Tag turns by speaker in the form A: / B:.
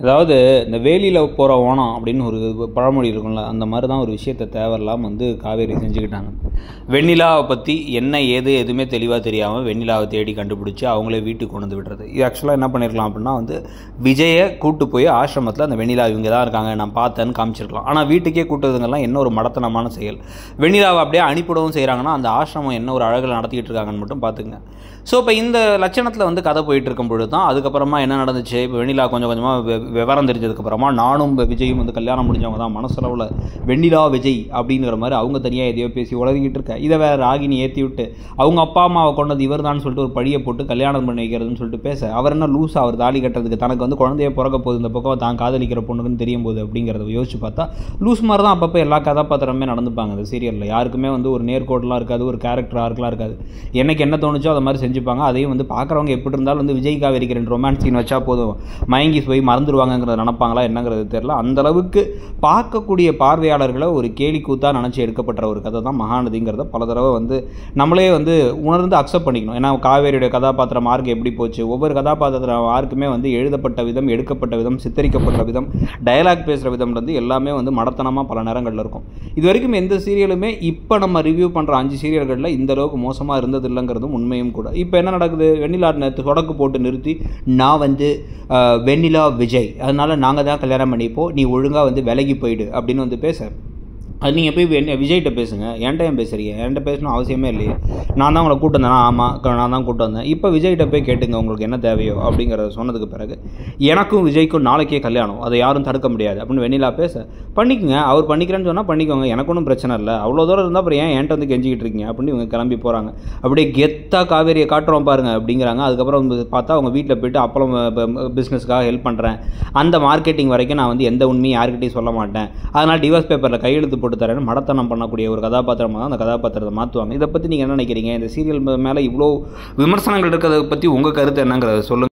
A: அதாவது இந்த வேலியில் போகிற ஓணம் அப்படின்னு ஒரு பழமொழி இருக்கும்ல, அந்த மாதிரி தான் ஒரு விஷயத்தை தேவையில்லாமல் வந்து காவேரி செஞ்சுக்கிட்டாங்க. வெண்ணிலாவை பற்றி என்ன ஏது எதுவுமே தெளிவாக தெரியாமல் வெண்ணிலாவை தேடி கண்டுபிடிச்சி அவங்களே வீட்டுக்கு கொண்டு வந்து விடுறது. இது ஆக்சுவலாக என்ன பண்ணியிருக்கலாம் அப்படின்னா வந்து விஜயை கூட்டு போய் ஆசிரமத்தில் அந்த வெண்ணிலா இவங்க தான் இருக்காங்க நான் பார்த்தேன்னு காமிச்சிருக்கலாம். ஆனால் வீட்டுக்கே கூட்டுறதுங்கெல்லாம் என்ன ஒரு மடத்தனமான செயல். வெண்ணிலாவை அப்படியே அனுப்பிடவும் செய்கிறாங்கன்னா அந்த ஆசிரமம் என்ன ஒரு அழகில் நடத்திக்கிட்டு இருக்காங்கன்னு மட்டும் பார்த்துங்க. ஸோ இப்போ இந்த லட்சணத்தில் வந்து கதை போயிட்டு இருக்கும் பொழுது தான் அதுக்கப்புறமா என்ன நடந்துச்சு. இப்போ வெண்ணிலா கொஞ்சம் கொஞ்சமாக விவரம் தெரிஞ்சதுக்கப்புறமா நானும் விஜயும் வந்து கல்யாணம் முடிஞ்சவங்க தான், மனசளவில் வெண்ணிலா விஜய் அப்படிங்கிற மாதிரி அவங்க தனியாக எதையோ பேசி உளறிக்கிட்டு இருக்க. இதை வேறு ராகினி ஏற்றி விட்டு அவங்க அப்பா அம்மாவை கொண்டது இவர் தான் சொல்லிட்டு ஒரு பழியை போட்டு கல்யாணம் பண்ணி வைக்கிறதுன்னு சொல்லிட்டு பேச, அவர் என்ன லூஸாக அவர் தாலி கட்டுறதுக்கு தனக்கு வந்து குழந்தைய பிறக்க போகுது இந்த பக்கம் தான் காதலிக்கிற பொண்ணுக்குன்னு தெரியும் போது அப்படிங்கிறத யோசிச்சு பார்த்தா லூஸ் மாதிரி தான் அப்பப்போ எல்லா கதாபாத்திரமே நடந்துப்பாங்க அந்த சீரியலில். யாருக்குமே வந்து ஒரு நேர்கோடெலாம் இருக்காது, ஒரு கேரக்டர் ஆர்க்கெலாம் இருக்காது. எனக்கு என்ன தோணுச்சோ அதை மாதிரி செஞ்சுப்பாங்க. அதையும் வந்து பார்க்குறவங்க எப்படி இருந்தாலும் வந்து விஜய் காவேரிக்கு 2 ரொமான்ஸ் சீன் வச்சா போதும் மயங்கி போய் மறந்துடுவாங்கிறத நினைப்பாங்களா என்னங்கிறது தெரியல. அந்தளவுக்கு பார்க்கக்கூடிய பார்வையாளர்களை ஒரு கேலி கூத்தாக நினச்சி எடுக்கப்பட்ட ஒரு கதை தான் மகாநதிங்கிறத பல தடவை வந்து நம்மளே வந்து உணர்ந்து அக்செப்ட் பண்ணிக்கணும். ஏன்னா காவேரியுடைய கதாபாத்திரம் ஆர்க்கு எப்படி போச்சு, ஒவ்வொரு கதாபாத்திரம் ஆர்க்குமே வந்து எழுதப்பட்ட விதம், எடுக்கப்பட்ட விதம், சித்தரிக்கப்பட்ட விதம், டயலாக் பேசுகிற விதம் வந்து எல்லாமே வந்து மடத்தனமாக பல நேரங்களில் இருக்கும். இது வரைக்கும் எந்த சீரியலுமே இப்போ நம்ம ரிவ்யூ பண்ணுற 5 சீரியல்களில் இந்த அளவுக்கு மோசமாக இருந்தது இல்லைங்கிறதும் உண்மையும் கூட. இப்போ என்ன நடக்குது, வெண்ணிலா நேற்று சொடக்கு போட்டு நிறுத்தி நான் வந்து வெண்ணிலா விஜய் அதனால் நாங்கள் தான் கல்யாணம் பண்ணிப்போம், நீ ஒழுங்காக வந்து விலகி போயிடு அப்படின்னு வந்து பேச. அது நீங்கள் போய் விஜய்கிட்ட பேசுங்க, என்கிட்ட ஏன் பேசுகிறீங்க, என்கிட்ட பேசணும் அவசியமே இல்லையே, நான் தான் உங்களை கூட்டு வந்தேன்னா ஆமாம் நான் தான் கூட்டு வந்தேன், இப்போ விஜய்கிட்ட போய் கேட்டுங்க உங்களுக்கு என்ன தேவையோ அப்படிங்கிறத சொன்னதுக்கு பிறகு எனக்கும் விஜய்க்கும் நாளைக்கே கல்யாணம், அதை யாரும் தடுக்க முடியாது அப்படின்னு வெண்ணிலா பேச பண்ணிக்கோங்க, அவர் பண்ணிக்கிறேன்னு சொன்னால் பண்ணிக்கோங்க, எனக்கு ஒன்றும் பிரச்சனை இல்லை, அவ்வளோ தூரம் இருந்தால் அப்புறம் ஏன் என்கிட்ட வந்து கெஞ்சிக்கிட்டு இருக்கீங்க அப்படின்னு இவங்க கிளம்பி போகிறாங்க. அப்படியே கெத்தாக காவேரியை காட்டுறோம் பாருங்க அப்படிங்கிறாங்க. அதுக்கப்புறம் வந்து பார்த்தா அவங்க வீட்டில் போய்ட்டு அப்பளம் பிஸ்னஸ்க்காக ஹெல்ப் பண்ணுறேன், அந்த மார்க்கெட்டிங் வரைக்கும் நான் வந்து எந்த உண்மையும் யார்கிட்டையும் சொல்ல மாட்டேன், அதனால் டிவோர்ஸ் பேப்பரில் கையெழுத்து போட்டு தரேன்னு மடத்தனம் பண்ணக்கூடிய ஒரு கதாபாத்திரமாக தான் அந்த கதாபாத்திரத்தை மாற்றுவாங்க. இதை பற்றி நீங்கள் என்ன நினைக்கிறீங்க? இந்த சீரியல் மேலே இவ்வளோ விமர்சனங்கள் இருக்கிறத பற்றி உங்கள் கருத்து என்னங்கிறத சொல்லுங்கள்.